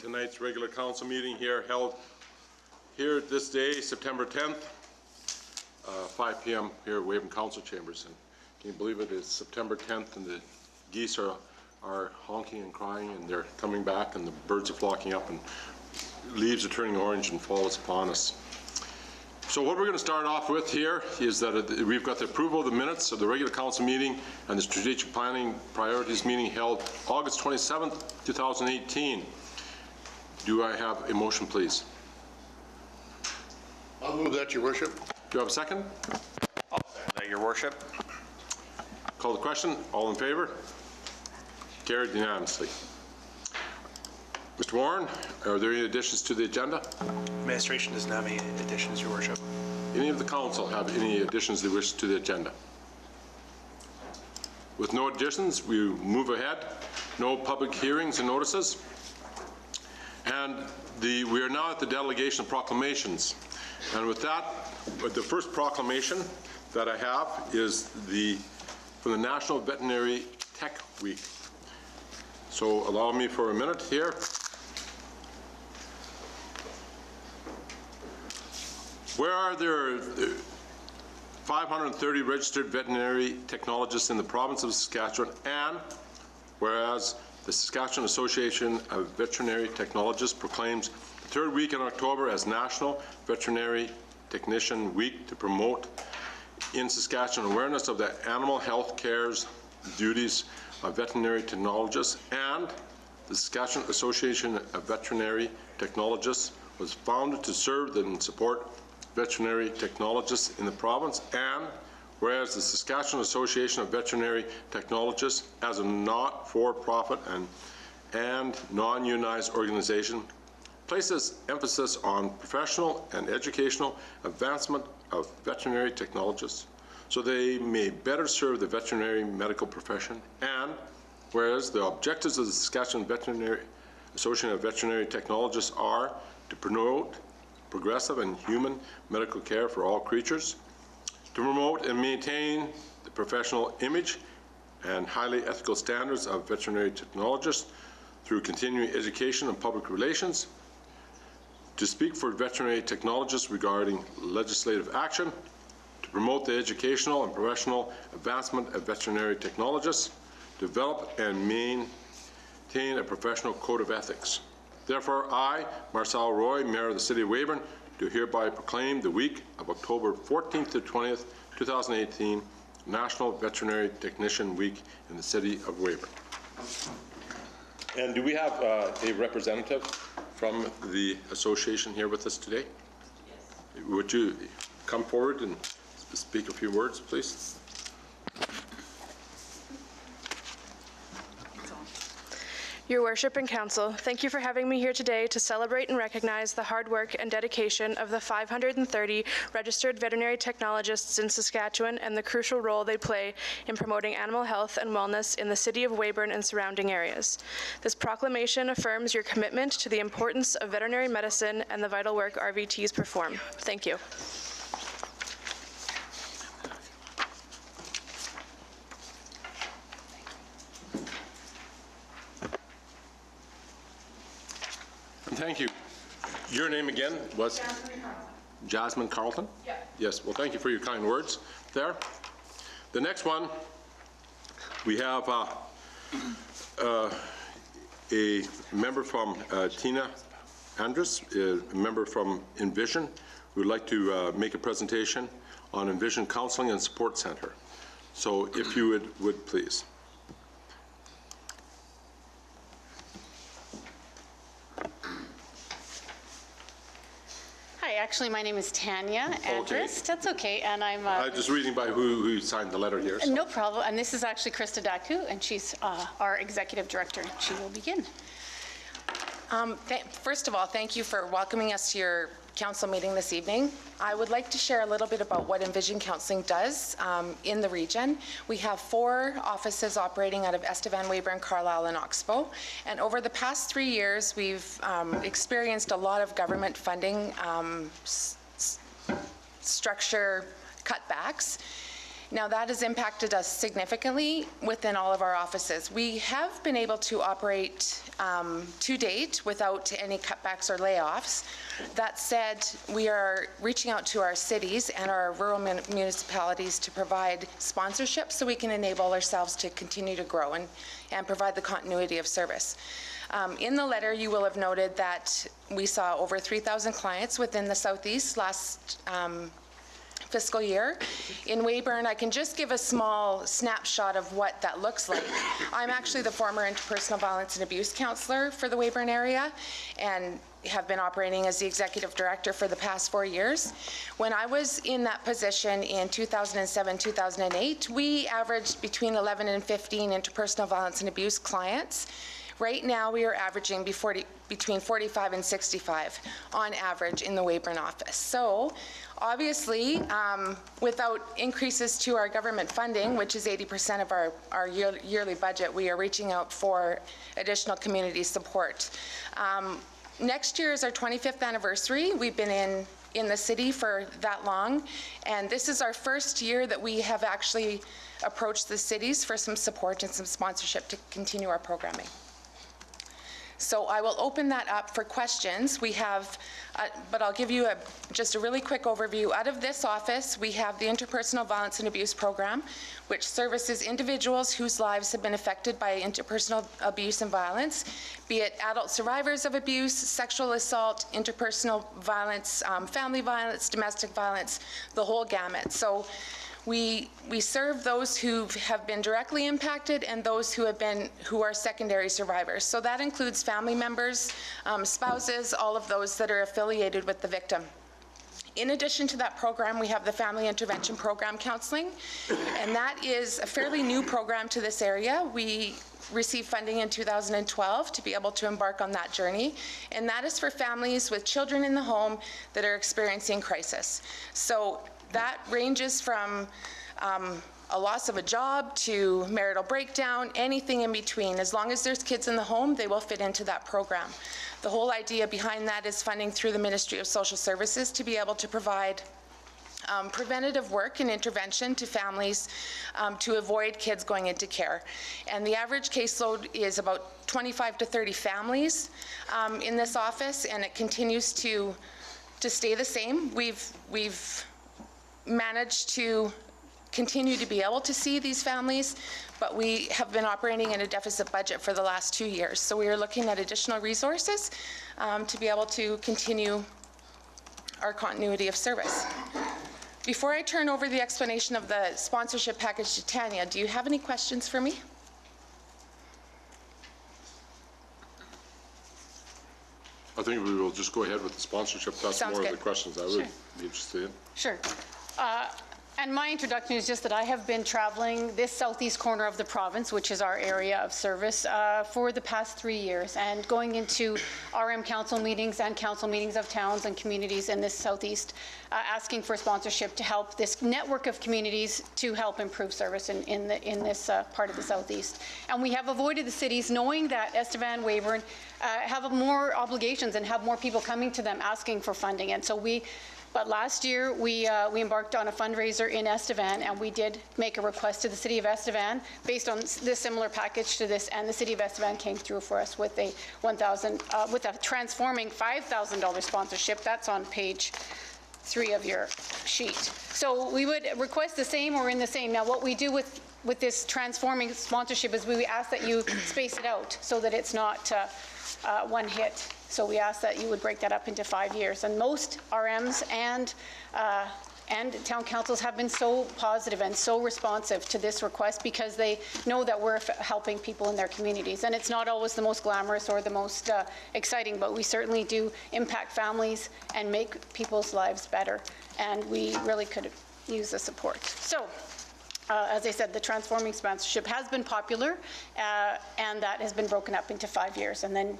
tonight's regular council meeting here held here this day, September 10th, 5 p.m. here at Weyburn Council Chambers. And can you believe it is September 10th and the geese are honking and crying and they're coming back and the birds are flocking up and leaves are turning orange and fall is upon us. So what we're going to start off with here is that we've got the approval of the minutes of the regular council meeting and the strategic planning priorities meeting held August 27th, 2018. Do I have a motion, please? I'll move that, Your Worship. Do I have a second? I'll second that, Your Worship. Call the question. All in favor? Carried unanimously. Mr. Warren, are there any additions to the agenda? Administration does not have any additions, Your Worship. Any of the council have any additions they wish to the agenda? With no additions, we move ahead. No public hearings and notices. And we are now at the delegation of proclamations. And with that, the first proclamation that I have is from the National Veterinary Tech Week. So allow me for a minute here. Where are there 530 registered veterinary technologists in the province of Saskatchewan, and whereas the Saskatchewan Association of Veterinary Technologists proclaims the third week in October as National Veterinary Technician Week to promote in Saskatchewan awareness of the animal health care's duties of veterinary technologists, and the Saskatchewan Association of Veterinary Technologists was founded to serve and support veterinary technologists in the province, and whereas the Saskatchewan Association of Veterinary Technologists as a not-for-profit and non-unionized organization places emphasis on professional and educational advancement of veterinary technologists so they may better serve the veterinary medical profession, and whereas the objectives of the Saskatchewan Association of Veterinary Technologists are to promote progressive and human medical care for all creatures, to promote and maintain the professional image and highly ethical standards of veterinary technologists through continuing education and public relations, to speak for veterinary technologists regarding legislative action, to promote the educational and professional advancement of veterinary technologists, develop and maintain a professional code of ethics. Therefore, I, Marcel Roy, Mayor of the City of Weyburn, do hereby proclaim the week of October 14th to 20th, 2018, National Veterinary Technician Week in the City of Weyburn. And do we have a representative from the association here with us today? Yes. Would you come forward and speak a few words, please? Your Worship and Council, thank you for having me here today to celebrate and recognize the hard work and dedication of the 530 registered veterinary technologists in Saskatchewan and the crucial role they play in promoting animal health and wellness in the City of Weyburn and surrounding areas. This proclamation affirms your commitment to the importance of veterinary medicine and the vital work RVTs perform. Thank you. Thank you. Your name again was? Jasmine Carlton? Yeah. Yes, well, thank you for your kind words there. The next one, we have a member from Tina Andrus, a member from Envision, who would like to make a presentation on Envision Counseling and Support Center. So if you would please. Actually, my name is Tanya Andrus. Okay. That's okay, and I'm just reading by who signed the letter here. So. No problem, and this is actually Krista Daku, and she's our Executive Director. She will begin. First of all, thank you for welcoming us to your council meeting this evening. I would like to share a little bit about what Envision Counseling does in the region. We have 4 offices operating out of Estevan, Weyburn, Carlisle, and Oxbow. And over the past 3 years, we've experienced a lot of government funding structure cutbacks. Now, that has impacted us significantly within all of our offices. We have been able to operate to date without any cutbacks or layoffs. That said, we are reaching out to our cities and our rural municipalities to provide sponsorship so we can enable ourselves to continue to grow and provide the continuity of service. In the letter, you will have noted that we saw over 3,000 clients within the Southeast last fiscal year. In Weyburn, I can just give a small snapshot of what that looks like. I'm actually the former interpersonal violence and abuse counselor for the Weyburn area and have been operating as the executive director for the past 4 years. When I was in that position in 2007, 2008, we averaged between 11 and 15 interpersonal violence and abuse clients. Right now, we are averaging between 45 and 65 on average in the Weyburn office. So, obviously, without increases to our government funding, which is 80% of our yearly budget, we are reaching out for additional community support. Next year is our 25th anniversary. We've been in the city for that long, and this is our first year that we have actually approached the cities for some support and some sponsorship to continue our programming. So I will open that up for questions. We have, but I'll give you just a really quick overview. Out of this office, we have the Interpersonal Violence and Abuse Program, which services individuals whose lives have been affected by interpersonal abuse and violence, be it adult survivors of abuse, sexual assault, interpersonal violence, family violence, domestic violence, the whole gamut. So we serve those who have been directly impacted and those who are secondary survivors. So that includes family members, spouses, all of those that are affiliated with the victim. In addition to that program, we have the Family Intervention Program Counseling, and that is a fairly new program to this area. We received funding in 2012 to be able to embark on that journey, and that is for families with children in the home that are experiencing crisis. So that ranges from a loss of a job to marital breakdown, anything in between. As long as there's kids in the home, they will fit into that program. The whole idea behind that is funding through the Ministry of Social Services to be able to provide preventative work and intervention to families to avoid kids going into care. And the average caseload is about 25 to 30 families in this office, and it continues to stay the same. We've managed to continue to be able to see these families, but we have been operating in a deficit budget for the last 2 years. So we are looking at additional resources to be able to continue our continuity of service. Before I turn over the explanation of the sponsorship package to Tanya, do you have any questions for me? I think we will just go ahead with the sponsorship. That's Sounds more good. of the questions I would be interested in. Sure. And my introduction is just that I have been traveling this southeast corner of the province, which is our area of service, for the past 3 years, and going into RM council meetings and council meetings of towns and communities in this southeast, asking for sponsorship to help this network of communities to help improve service in this part of the southeast. And we have avoided the cities knowing that Estevan, Weyburn have more obligations and have more people coming to them asking for funding. And so but last year, we embarked on a fundraiser in Estevan, and we did make a request to the City of Estevan based on this similar package to this, and the City of Estevan came through for us with a with a transforming $5,000 sponsorship. That's on page 3 of your sheet. So we would request the same or in the same. Now, what we do with this transforming sponsorship is we ask that you space it out so that it's not one hit. So we ask that you would break that up into 5 years. And most RMs and town councils have been so positive and so responsive to this request because they know that we're helping people in their communities. And it's not always the most glamorous or the most exciting, but we certainly do impact families and make people's lives better. And we really could use the support. So, as I said, the transforming sponsorship has been popular, and that has been broken up into 5 years. And then,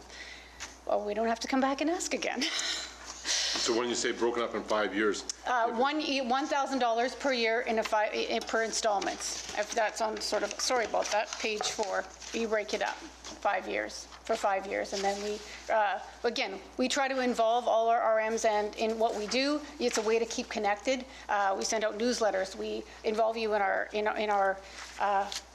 well, we don't have to come back and ask again. So when you say broken up in 5 years, $1,000 per year per installments. If that's on sort of, sorry about that, page 4. You break it up, 5 years, for 5 years. And then we, again, we try to involve all our RMs and in what we do. It's a way to keep connected. We send out newsletters. We involve you in our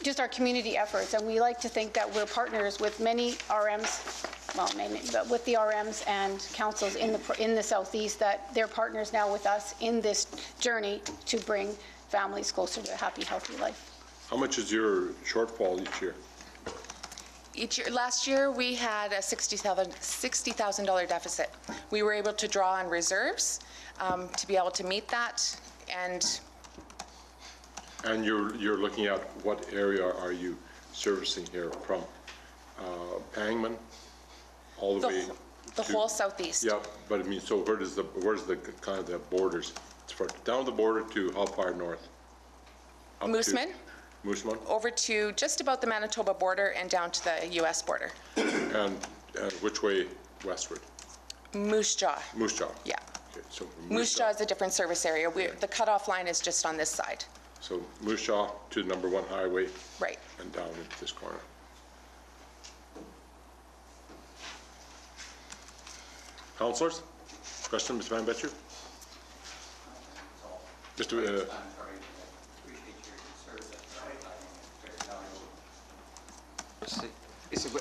just our community efforts. And we like to think that we're partners with many RMs, well, mainly, but with the RMs and councils in the Southeast, that they're partners now with us in this journey to bring families closer to a happy, healthy life. How much is your shortfall each year? Each year, last year, we had a $60,000 deficit. We were able to draw on reserves to be able to meet that, and you're looking at what area are you servicing here from Pangman all the way the to, whole Southeast. Yeah, but I mean, so where's the kind of the borders? It's for down the border to how far north? Up to Mooseman, Mooseman, over to just about the Manitoba border and down to the U.S. border. and which way westward? Moose Jaw. Moose Jaw. Yeah. Okay, so Moose Jaw is a different service area. The cutoff line is just on this side. So Moose Jaw to number 1 highway. Right. And down into this corner. Councillors? Question, Mr. Van Betcher? Mr.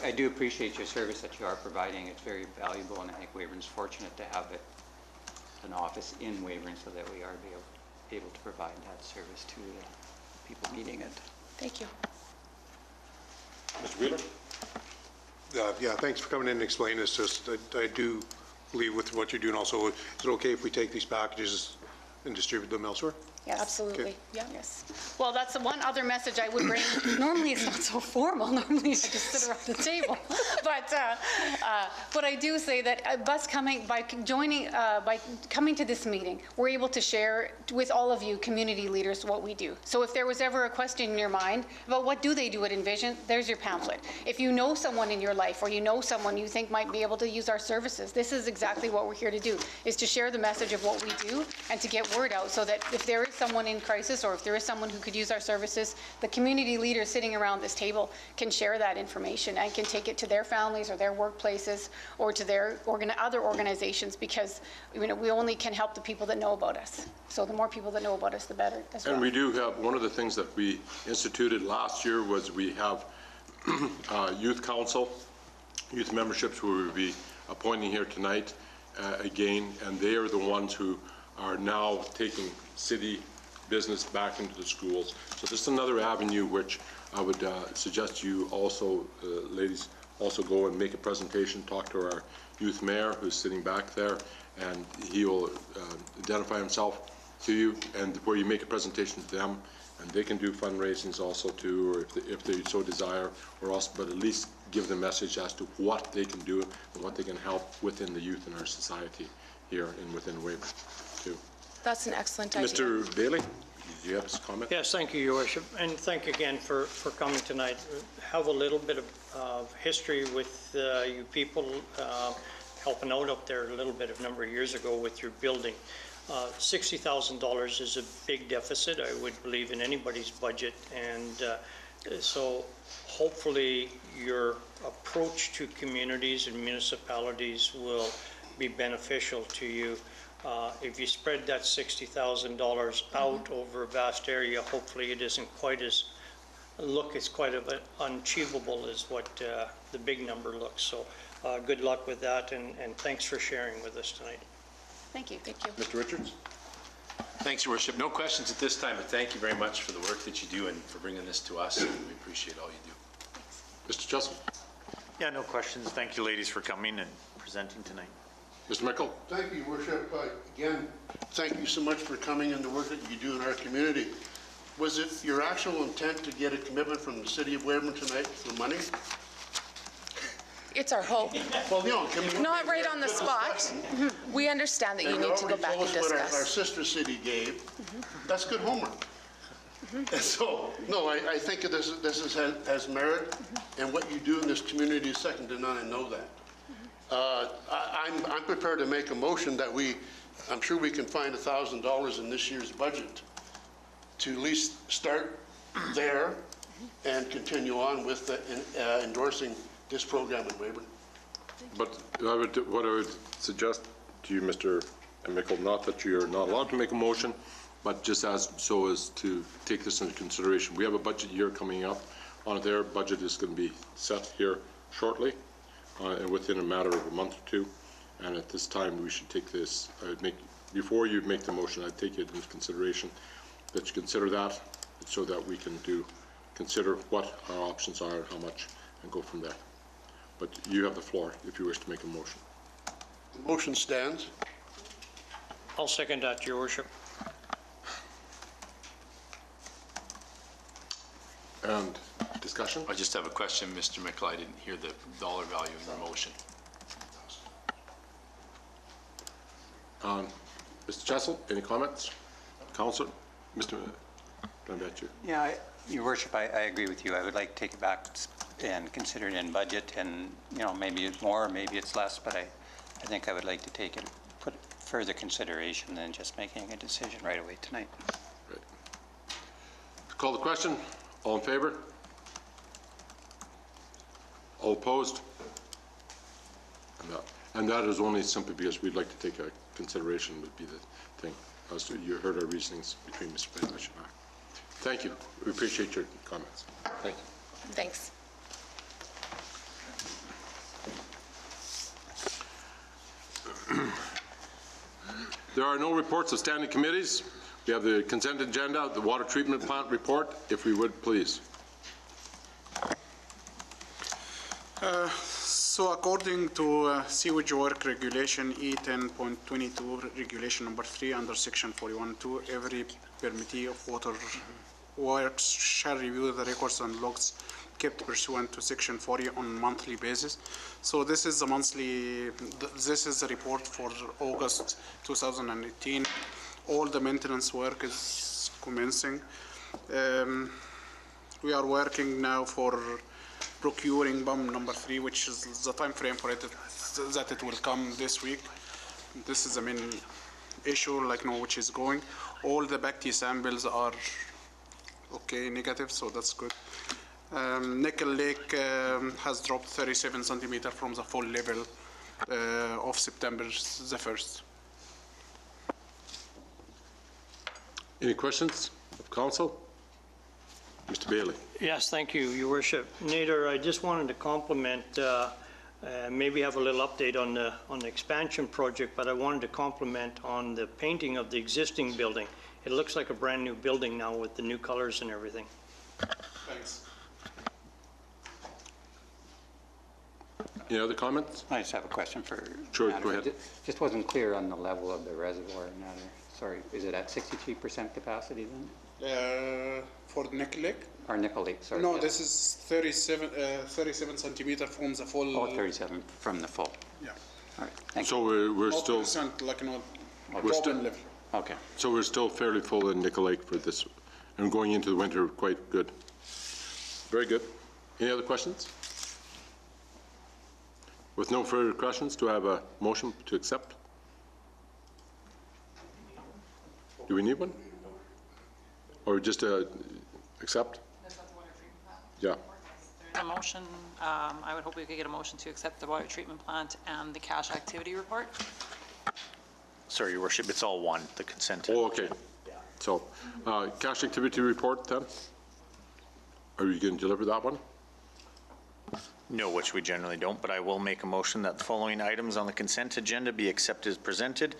I do appreciate your service that you are providing. It's very valuable, and I think Weyburn is fortunate to have an office in Weyburn so that we are able to provide that service to the people needing it. Thank you. Mr. Wheeler? Yeah, thanks for coming in and explaining this to us. I do believe with what you're doing also, is it okay if we take these packages and distribute them elsewhere? Yes. Absolutely. Okay. Yeah. Yes. Well, that's the one other message I would bring. Normally, it's not so formal. Normally, I just sit around the table. But I do say that by coming to this meeting, we're able to share with all of you, community leaders, what we do. So if there was ever a question in your mind about what do they do at Envision, there's your pamphlet. If you know someone in your life or you know someone you think might be able to use our services, this is exactly what we're here to do, is to share the message of what we do and to get word out so that if there is someone in crisis or if there is someone who could use our services, the community leaders sitting around this table can share that information and can take it to their families or their workplaces or to their other organizations, because we only can help the people that know about us. So the more people that know about us, the better as well. And we do have, one of the things that we instituted last year was we have youth council, youth memberships who we will be appointing here tonight again, and they are the ones who are now taking city business back into the schools. So this is another avenue which I would suggest you also, ladies, also go and make a presentation, talk to our youth mayor who's sitting back there, and he will identify himself to you, and where you make a presentation to them, and they can do fundraisings also too, or if they so desire, or also, but at least give the message as to what they can do and what they can help within the youth in our society here and within Weyburn too. That's an excellent idea. Mr. Bailey, do you have a comment? Yes, thank you, Your Worship, and thank you again for coming tonight. Have a little bit of history with you people helping out up there a little bit of number of years ago with your building. $60,000 is a big deficit, I would believe, in anybody's budget, and so hopefully your approach to communities and municipalities will be beneficial to you. If you spread that $60,000 out over a vast area, hopefully it isn't quite as quite unachievable as what the big number looks. So good luck with that, and thanks for sharing with us tonight. Thank you. Thank you. Mr. Richards? Thanks, Your Worship. No questions at this time, but thank you very much for the work that you do and for bringing this to us. And we appreciate all you do. Mr. Chesson? Yeah, no questions. Thank you, ladies, for coming and presenting tonight. Mr. Mickle? Thank you, Worship. Again, thank you so much for coming and the work that you do in our community. Was it your actual intent to get a commitment from the City of Weyburn tonight for money? It's our hope. Well, you know, Not right on the spot. We understand that you need to go back and What our discuss. sister city gave. That's good homework. And so, no, I think this has merit, and what you do in this community is second to none. I know that. I'm prepared to make a motion that I'm sure we can find $1,000 in this year's budget to at least start there and continue on with endorsing this program in Weyburn. But what I would suggest to you, Mr. Mickle, not that you're not allowed to make a motion, but just as to take this into consideration. We have a budget year coming up. On their budget is going to be set here shortly, and within a matter of a month or two. And at this time, we should take this, before you make the motion, I'd take it into consideration that you consider that so that we can consider what our options are and how much and go from there. But you have the floor if you wish to make a motion. The motion stands. I'll second that, Your Worship. And discussion? I just have a question, Mr. Mickle. I didn't hear the dollar value in your motion. Mr. Chessel, any comments? Councillor? Mr. Dunbatchew? Yeah, Your Worship, I agree with you. I would like to take it back and consider it in budget, and, maybe it's more, maybe it's less, but I think I would like to take it, put further consideration than just making a decision right away tonight. Right. Call the question. All in favor? All opposed? And that is only simply because we'd like to take a consideration would be the thing. As you heard our reasonings between Mr. Dunbatchew and I. Thank you. We appreciate your comments. Thank you. Thanks. There are no reports of standing committees. We have the consent agenda, the water treatment plant report, if we would, please. So according to sewage work regulation E10.22 regulation number 3 under section 41.2, every permittee of water works shall review the records and logs kept pursuant to section 40 on a monthly basis. So this is a report for August 2018. All the maintenance work is commencing. We are working now for procuring BUM number 3, which is the time frame for it that it will come this week. This is the main issue, which is going. All the BACT samples are okay, negative, so that's good. Nickel Lake has dropped 37 centimeters from the full level of September the 1st. Any questions of council? Mr. Bailey. Yes, thank you, Your Worship. Nader, I just wanted to compliment, maybe have a little update on the expansion project, but I wanted to compliment on the painting of the existing building. It looks like a brand new building now with the new colors and everything. Thanks. Any other comments? I just have a question for Sure, Nader. go ahead. Just wasn't clear on the level of the reservoir, Nader. Sorry, is it at 63% capacity then? For the Nickel Lake? Or Nickel Lake, sorry. No, this is 37 centimeter from the full. Oh, 37 from the full. Yeah. All right, thank you. So we're still, 0%, We're still- problem level. Okay. so we're still fairly full in Nickel Lake for this, and going into the winter quite good. Very good. Any other questions? With no further questions, do I have a motion to accept? Do we need one? Or just accept? Yeah. A motion, I would hope we could get a motion to accept the water treatment plant and the cash activity report. Sorry, Your Worship, it's all one, the consent. Oh, okay. So, cash activity report then? Are you going to deliver that one? No, which we generally don't, but I will make a motion that the following items on the consent agenda be accepted as presented.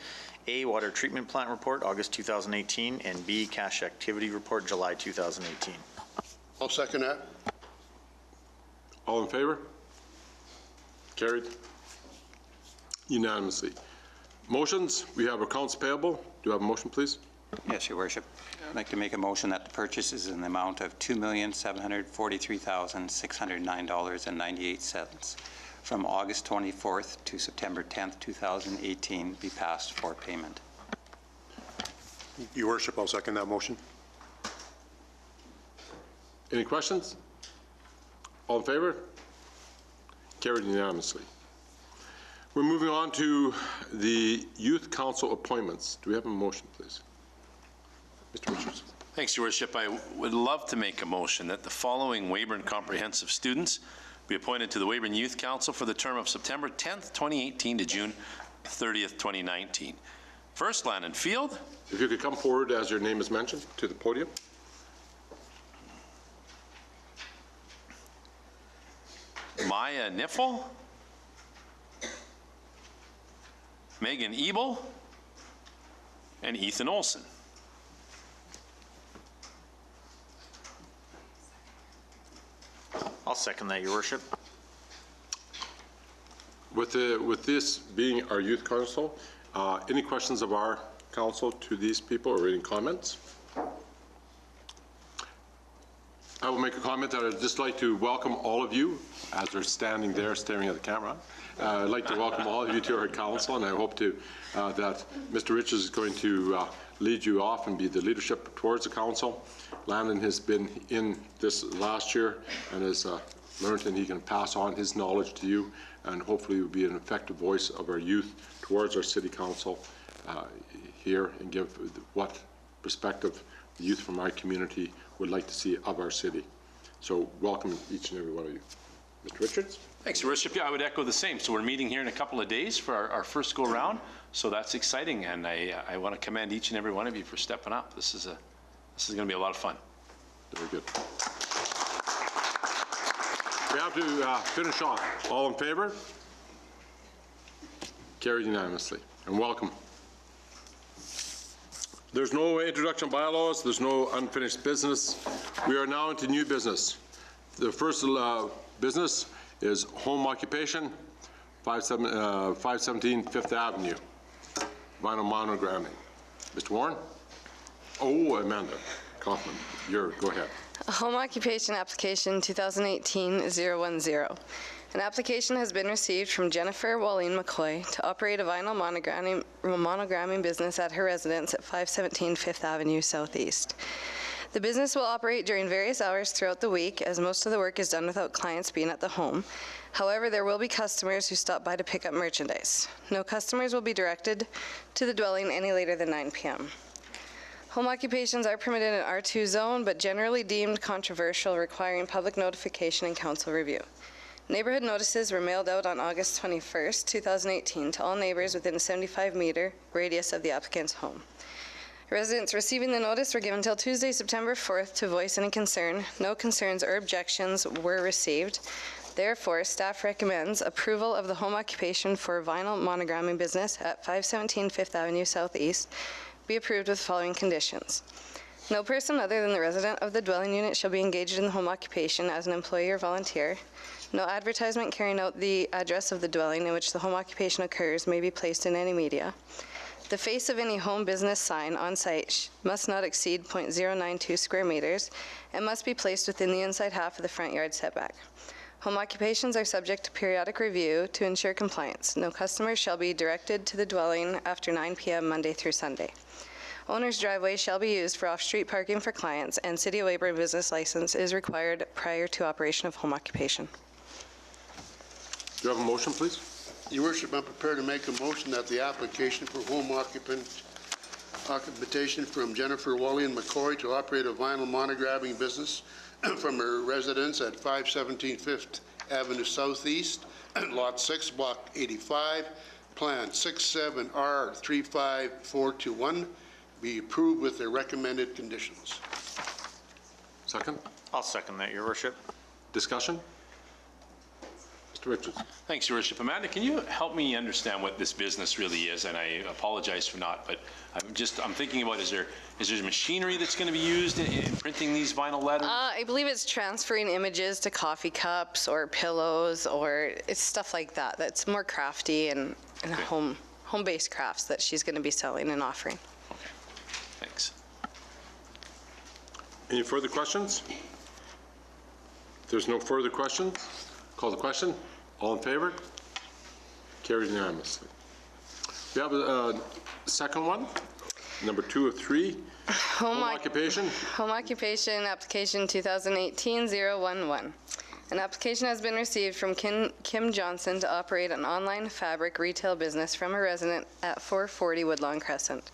A, water treatment plant report, August 2018, and B, cash activity report, July 2018. I'll second that. All in favor? Carried. Unanimously. Motions, we have accounts payable. Do you have a motion, please? Yes, Your Worship. I'd like to make a motion that the purchase is in the amount of $2,743,609.98 from August 24th to September 10th, 2018 be passed for payment. Your Worship, I'll second that motion. Any questions? All in favor? Carried unanimously. We're moving on to the Youth Council appointments. Do we have a motion, please? Mr. Richards. Thanks, Your Worship. I would love to make a motion that the following Weyburn Comprehensive students be appointed to the Weyburn Youth Council for the term of September 10th, 2018 to June 30th, 2019. First, Landon Field. If you could come forward as your name is mentioned to the podium. Maya Niffel. Megan Ebel. And Ethan Olson. I'll second that, Your Worship. With this being our youth council, any questions of our council to these people or any comments? I will make a comment that I'd just like to welcome all of you as they're standing there staring at the camera. I'd like to welcome all of you to our council, and I hope to that Mr. Richards is going to lead you off and be the leadership towards the council. Landon has been in this last year and has learned, and he can pass on his knowledge to you, and hopefully will be an effective voice of our youth towards our city council here, and give what perspective the youth from our community would like to see of our city. So welcome each and every one of you. Mr. Richards? Thanks, Your Worship. Yeah, I would echo the same. So we're meeting here in a couple of days for our first go round. So that's exciting, and I want to commend each and every one of you for stepping up. This is going to be a lot of fun. Very good. We have to finish off. All in favor? Carried unanimously. And welcome. There's no introduction of bylaws. There's no unfinished business. We are now into new business. The first business is home occupation, 517 Fifth Avenue, vinyl monogramming. Mr. Warren? Oh, Amanda Kaufman, go ahead. Home occupation application 2018-010. An application has been received from Jennifer Wallene McCoy to operate a vinyl monogramming business at her residence at 517 Fifth Avenue Southeast. The business will operate during various hours throughout the week, as most of the work is done without clients being at the home. However, there will be customers who stop by to pick up merchandise. No customers will be directed to the dwelling any later than 9 p.m. Home occupations are permitted in R2 zone, but generally deemed controversial, requiring public notification and council review. Neighborhood notices were mailed out on August 21st, 2018 to all neighbors within a 75-meter radius of the applicant's home. Residents receiving the notice were given until Tuesday, September 4th to voice any concern. No concerns or objections were received. Therefore, staff recommends approval of the home occupation for vinyl monogramming business at 517 Fifth Avenue Southeast be approved with the following conditions. No person other than the resident of the dwelling unit shall be engaged in the home occupation as an employee or volunteer. No advertisement carrying out the address of the dwelling in which the home occupation occurs may be placed in any media. The face of any home business sign on site must not exceed 0.092 square meters and must be placed within the inside half of the front yard setback. Home occupations are subject to periodic review to ensure compliance. No customers shall be directed to the dwelling after 9 p.m. Monday through Sunday. Owner's driveway shall be used for off-street parking for clients, and City of Weyburn business license is required prior to operation of home occupation. Do you have a motion, please? Your Worship, I'm prepared to make a motion that the application for home occupation from Jennifer Wallene McCoy to operate a vinyl monogramming business from her residence at 517 Fifth Avenue Southeast, Lot 6, Block 85, Plan 67R35421, be approved with the recommended conditions. Second? I'll second that, Your Worship. Discussion? Mr. Richards? Thanks, Your Worship. Amanda, can you help me understand what this business really is? And I apologize for not, but I'm thinking about, is there machinery that's going to be used in printing these vinyl letters? I believe it's transferring images to coffee cups or pillows, or it's stuff like that. That's more crafty and Okay. home-based crafts that she's going to be selling and offering. Okay, thanks. Any further questions? If there's no further questions, call the question. All in favor? Carried unanimously. We have a second one, number 2 of 3. Home occupation. Home occupation application 2018-011. An application has been received from Kim Johnson to operate an online fabric retail business from a resident at 440 Woodlawn Crescent.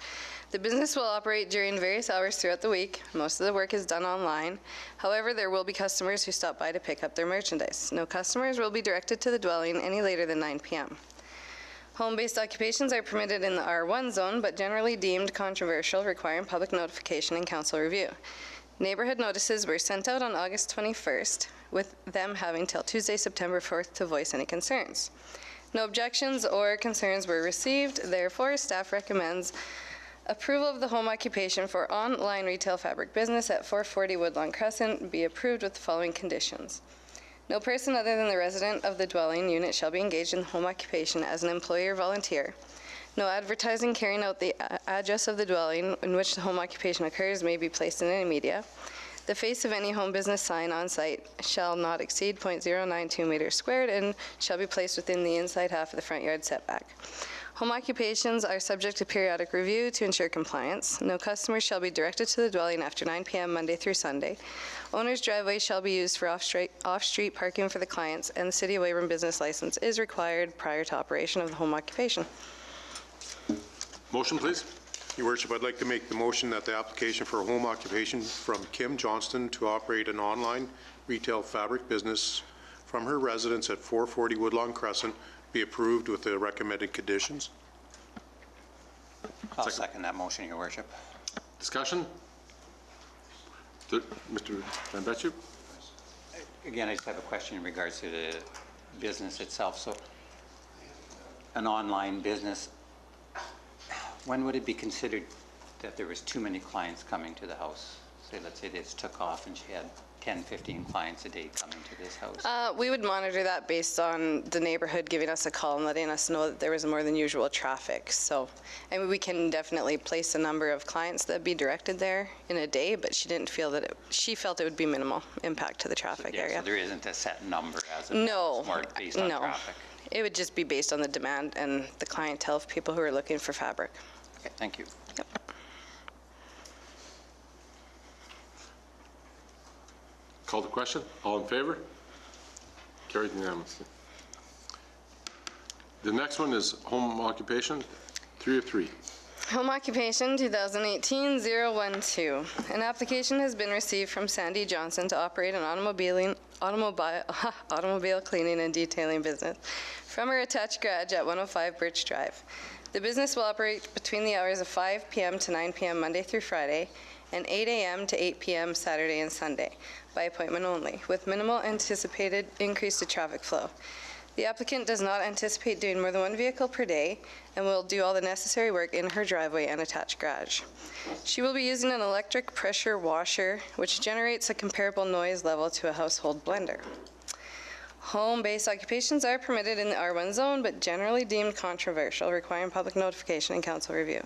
The business will operate during various hours throughout the week. Most of the work is done online. However, there will be customers who stop by to pick up their merchandise. No customers will be directed to the dwelling any later than 9 p.m. Home-based occupations are permitted in the R1 zone, but generally deemed controversial, requiring public notification and council review. Neighborhood notices were sent out on August 21st, with them having till Tuesday, September 4th to voice any concerns. No objections or concerns were received, therefore staff recommends approval of the home occupation for online retail fabric business at 440 Woodlawn Crescent be approved with the following conditions. No person other than the resident of the dwelling unit shall be engaged in the home occupation as an employee or volunteer. No advertising carrying out the address of the dwelling in which the home occupation occurs may be placed in any media. The face of any home business sign on site shall not exceed .092 meters squared and shall be placed within the inside half of the front yard setback. Home occupations are subject to periodic review to ensure compliance. No customers shall be directed to the dwelling after 9 p.m. Monday through Sunday. Owner's driveway shall be used for off-street parking for the clients, and the City of Weyburn business license is required prior to operation of the home occupation. Motion, please. Your Worship, I'd like to make the motion that the application for a home occupation from Kim Johnston to operate an online retail fabric business from her residence at 440 Woodlawn Crescent be approved with the recommended conditions. I'll second that motion, Your Worship. Discussion? Mr. Van Betschop? Again, I just have a question in regards to the business itself. So an online business, when would it be considered that there was too many clients coming to the house? Say, let's say this took off and she had 10, 15 clients a day coming to this house. We would monitor that based on the neighborhood giving us a call and letting us know that there was more than usual traffic. So, I mean, we can definitely place a number of clients that be directed there in a day, but she didn't feel that she felt it would be minimal impact to the traffic area. So there isn't a set number as of No, it's more based on no. traffic. It would just be based on the demand and the clientele of people who are looking for fabric. Okay, thank you. Yep. Call the question. All in favor? Carried unanimously. The next one is home occupation, 3 of 3. Home occupation 2018-012. An application has been received from Sandy Johnson to operate an automobile cleaning and detailing business from her attached garage at 105 Birch Drive. The business will operate between the hours of 5 p.m. to 9 p.m. Monday through Friday and 8 a.m. to 8 p.m. Saturday and Sunday by appointment only, with minimal anticipated increase to traffic flow. The applicant does not anticipate doing more than 1 vehicle per day and will do all the necessary work in her driveway and attached garage. She will be using an electric pressure washer, which generates a comparable noise level to a household blender. Home-based occupations are permitted in the R1 zone, but generally deemed controversial, requiring public notification and council review.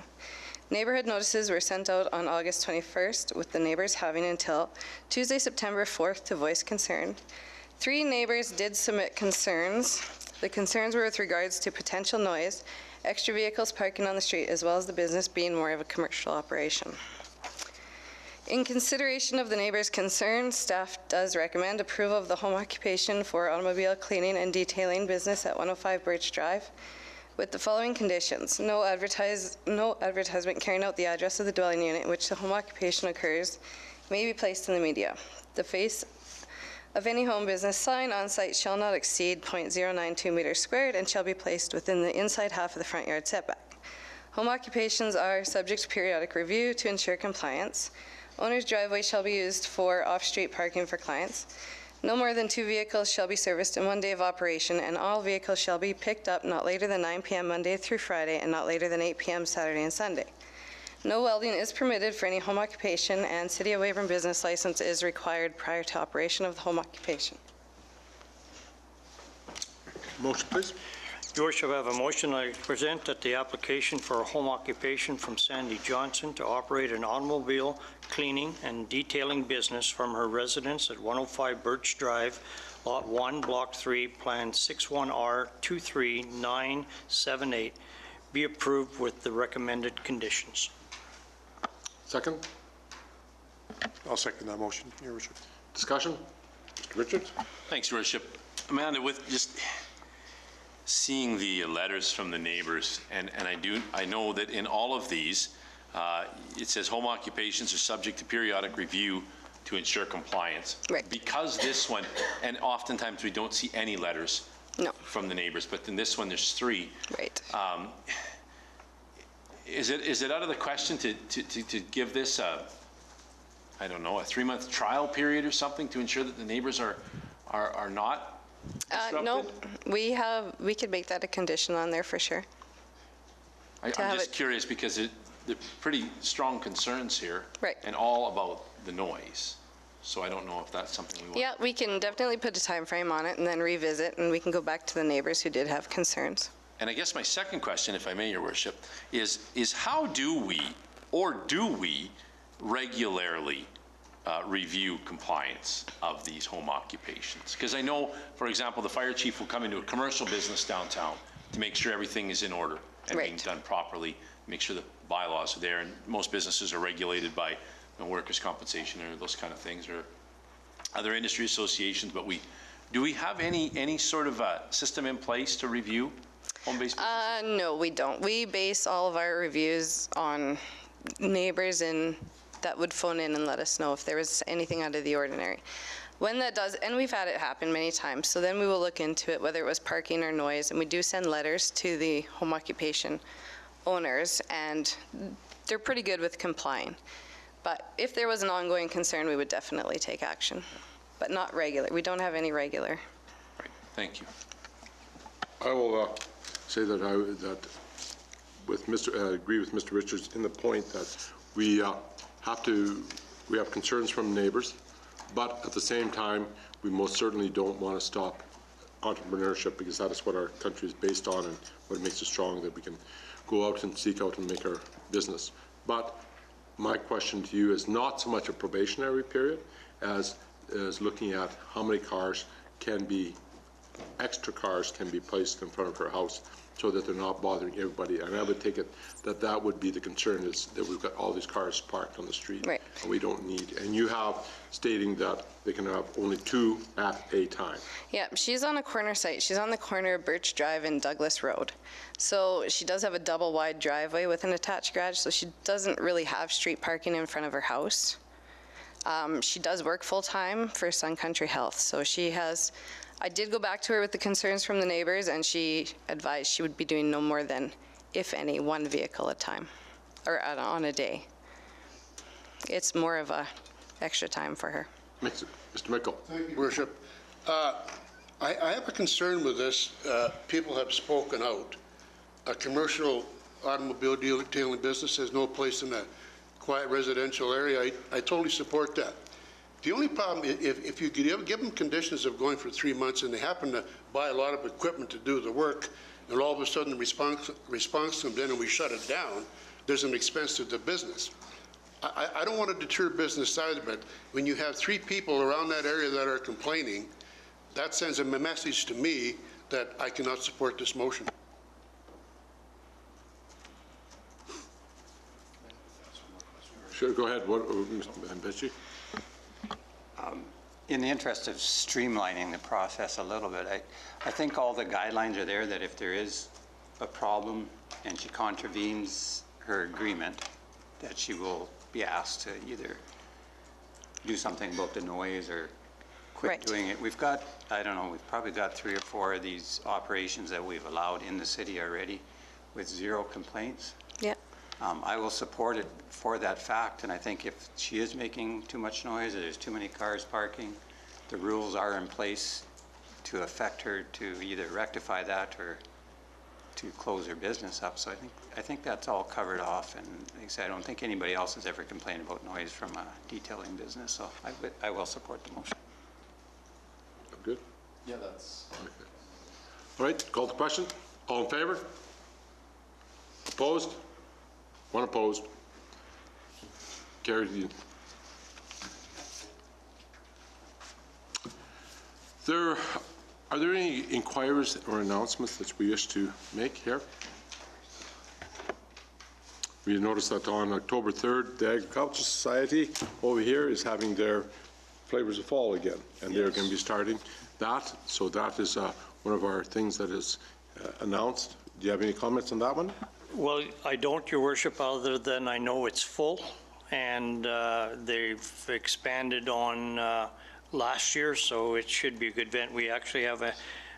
Neighborhood notices were sent out on August 21st, with the neighbors having until Tuesday, September 4th to voice concern. 3 neighbors did submit concerns. The concerns were with regards to potential noise, extra vehicles parking on the street, as well as the business being more of a commercial operation. In consideration of the neighbors' concerns, staff does recommend approval of the home occupation for automobile cleaning and detailing business at 105 Birch Drive with the following conditions. No advertisement carrying out the address of the dwelling unit in which the home occupation occurs may be placed in the media. The face of any home business sign on site shall not exceed .092 meters squared and shall be placed within the inside half of the front yard setback. Home occupations are subject to periodic review to ensure compliance. Owner's driveway shall be used for off-street parking for clients. No more than 2 vehicles shall be serviced in 1 day of operation, and all vehicles shall be picked up not later than 9 p.m. Monday through Friday and not later than 8 p.m. Saturday and Sunday. No welding is permitted for any home occupation, and City of Weyburn business license is required prior to operation of the home occupation. Motion, please. Your Worship, I have a motion I present that the application for a home occupation from Sandy Johnson to operate an automobile cleaning and detailing business from her residence at 105 Birch Drive, Lot 1, Block 3, Plan 61R23978, be approved with the recommended conditions. Second. I'll second that motion, Your Worship. Discussion? Mr. Richards? Thanks, Your Worship. Amanda, with just seeing the letters from the neighbors, and I know that in all of these, it says home occupations are subject to periodic review to ensure compliance. Right. Because this one, and oftentimes we don't see any letters No. from the neighbors, but in this one, there's 3. Right. Is it out of the question to give this I don't know, a 3-month trial period or something to ensure that the neighbors are not disrupted? No, we could make that a condition on there for sure. I'm just curious because they're pretty strong concerns here. Right. And all about the noise. So I don't know if that's something we want. Yeah, we can definitely put a time frame on it and then revisit, and we can go back to the neighbors who did have concerns. And I guess my second question, if I may, Your Worship, is how do we regularly review compliance of these home occupations? Because I know, for example, the fire chief will come into a commercial business downtown to make sure everything is in order and being done properly, make sure the bylaws are there, and most businesses are regulated by workers' compensation or those kind of things, or other industry associations, but do we have any sort of a system in place to review home-based businesses? No, we don't. We base all of our reviews on neighbors that would phone in and let us know if there was anything out of the ordinary. When that does, and we've had it happen many times, so then we will look into it, whether it was parking or noise, and we do send letters to the home occupation owners, and they're pretty good with complying. But if there was an ongoing concern, we would definitely take action, but not regular. We don't have any regular. Right, thank you. I will say that I agree with Mr. Richards in the point that we have concerns from neighbors, but at the same time, we most certainly don't want to stop entrepreneurship, because that is what our country is based on and what makes us strong, that we can go out and seek out and make our business. But my question to you is not so much a probationary period as looking at how many extra cars can be placed in front of her house so that they're not bothering everybody. And I would take it that would be the concern, is that we've got all these cars parked on the street. Right. And we don't need, and you have stating that they can have only 2 at a time. Yeah, she's on a corner site. She's on the corner of Birch Drive and Douglas Road. So she does have a double wide driveway with an attached garage, so she doesn't really have street parking in front of her house. She does work full-time for Sun Country Health, so I did go back to her with the concerns from the neighbors, and she advised she would be doing no more than, if any, 1 vehicle at a time, or on a day. It's more of a extra time for her. Mr. Mickle. Thank you, Worship. I have a concern with this. People have spoken out. A commercial automobile detailing business has no place in a quiet residential area. I totally support that. The only problem, if you could give them conditions of going for 3 months and they happen to buy a lot of equipment to do the work, and all of a sudden the response comes in and we shut it down, there's an expense to the business. I don't want to deter business either, but when you have 3 people around that area that are complaining, that sends a message to me that I cannot support this motion. Sure, go ahead. Mr. Becci? In the interest of streamlining the process a little bit, I think all the guidelines are there that if there is a problem and she contravenes her agreement, that she will be asked to either do something about the noise or quit doing it. We've got, I don't know, we've probably got 3 or 4 of these operations that we've allowed in the city already with 0 complaints. Yeah. I will support it for that fact, and I think if she is making too much noise or there's too many cars parking, the rules are in place to affect her to either rectify that or to close her business up. So I think that's all covered off, and like I said, I don't think anybody else has ever complained about noise from a detailing business, so I will support the motion. Good? Yeah, that's... All right, call the question. All in favor? Opposed? 1 opposed. Carried. Are there any inquiries or announcements that we wish to make here? We noticed that on October 3rd, the Agricultural Society over here is having their Flavors of Fall again, and they're going to be starting that. So that is one of our things that is announced. Do you have any comments on that one? Well, I don't, Your Worship, other than I know it's full, and they've expanded on last year, so it should be a good event. We actually have a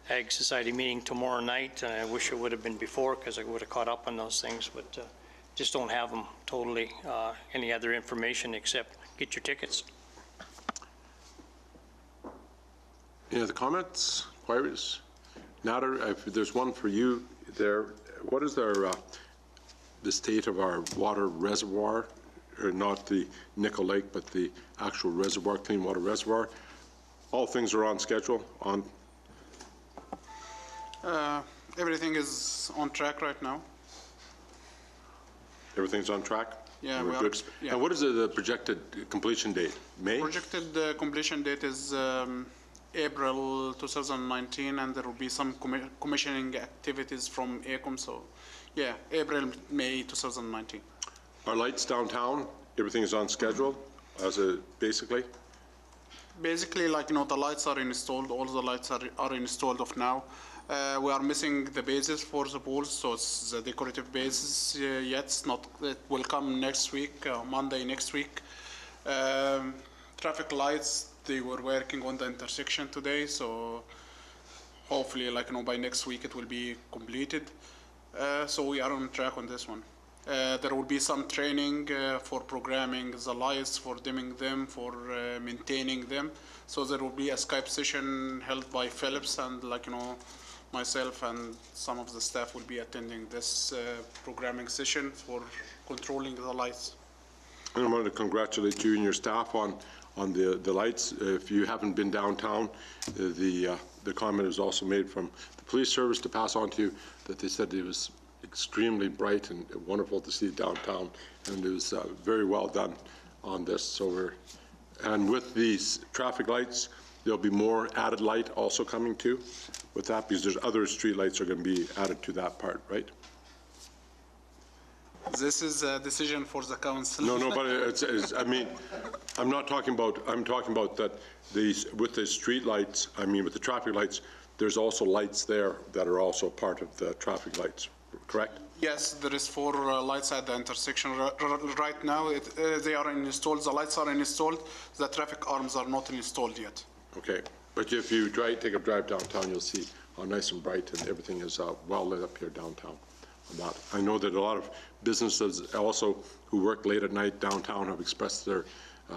Ag Society meeting tomorrow night, and I wish it would have been before because I would have caught up on those things, but just don't have them totally, any other information except get your tickets. Any other comments, queries? Nader, if there's one for you there. What is the state of our water reservoir, or not the Nickel Lake, but the actual reservoir, clean water reservoir? All things are on schedule, on? Everything is on track right now. Everything's on track? Yeah, We're we are. good. Yeah. And what is the projected completion date? May? Projected completion date is April 2019, and there will be some commissioning activities from AECOM. So, yeah, April, May 2019. Our lights downtown, everything is on schedule, basically? Basically, like, the lights are installed. All the lights are installed of now. We are missing the bases for the poles, so it's the decorative bases yet. It's not. It will come next week, Monday next week. Traffic lights, they were working on the intersection today, so hopefully, by next week it will be completed. So we are on track on this one. There will be some training for programming the lights, for dimming them, for maintaining them. So there will be a Skype session held by Philips, and myself and some of the staff will be attending this programming session for controlling the lights. And I wanted to congratulate you and your staff on the lights. If you haven't been downtown, the comment was also made from the police service to pass on to you that they said it was extremely bright and wonderful to see downtown, and it was very well done on this. And with these traffic lights, there'll be more added light also coming too with that, because there's other street lights are going to be added to that part, right? This is a decision for the council. No, but I mean, I'm talking about that with the street lights, with the traffic lights, there's also lights there that are also part of the traffic lights, correct? Yes, there is 4 lights at the intersection. Right now, they are installed. The lights are installed. The traffic arms are not installed yet. Okay, but if you take a drive downtown, you'll see how nice and bright and everything is well lit up here downtown. On that, I know that a lot of businesses also who work late at night downtown have expressed their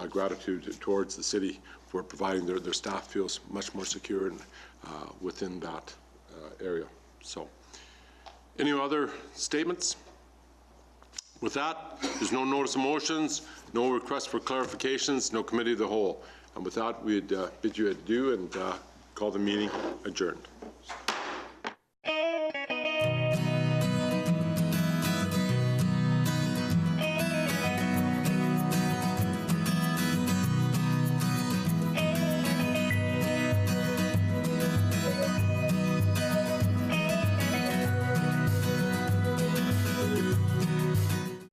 gratitude towards the city for providing their staff feels much more secure and within that area. So, any other statements? With that, there's no notice of motions, no request for clarifications, no committee of the whole. And with that, we'd bid you adieu and call the meeting adjourned.